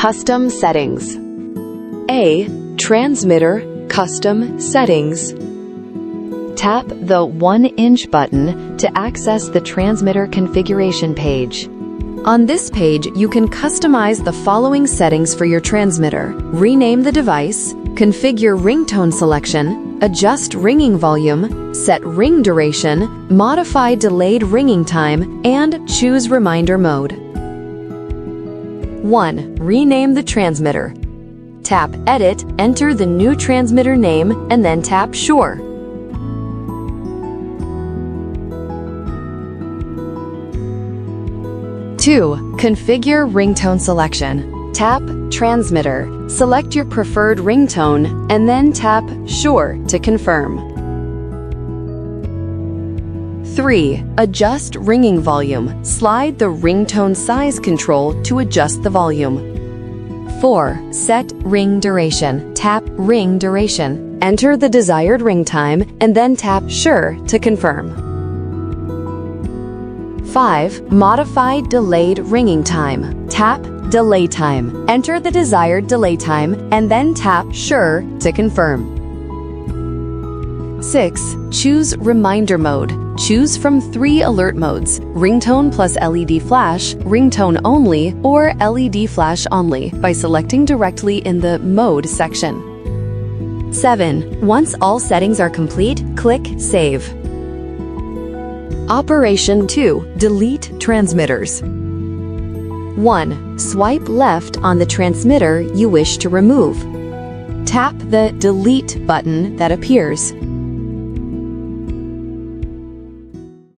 Custom Settings. A. Transmitter Custom Settings. Tap the 1-inch button to access the transmitter configuration page. On this page, you can customize the following settings for your transmitter: rename the device, configure ringtone selection, adjust ringing volume, set ring duration, modify delayed ringing time, and choose reminder mode. 1. Rename the transmitter. Tap Edit, enter the new transmitter name, and then tap Sure. 2. Configure ringtone selection. Tap Transmitter, select your preferred ringtone, and then tap Sure to confirm. 3. Adjust ringing volume. Slide the ringtone size control to adjust the volume. 4. Set ring duration. Tap Ring Duration. Enter the desired ring time, and then tap Sure to confirm. 5. Modify delayed ringing time. Tap Delay Time. Enter the desired delay time, and then tap Sure to confirm. 6. Choose Reminder Mode. Choose from 3 alert modes: ringtone plus LED flash, ringtone only, or LED flash only by selecting directly in the Mode section. 7. Once all settings are complete, click Save. Operation 2. Delete transmitters. 1. Swipe left on the transmitter you wish to remove. Tap the Delete button that appears.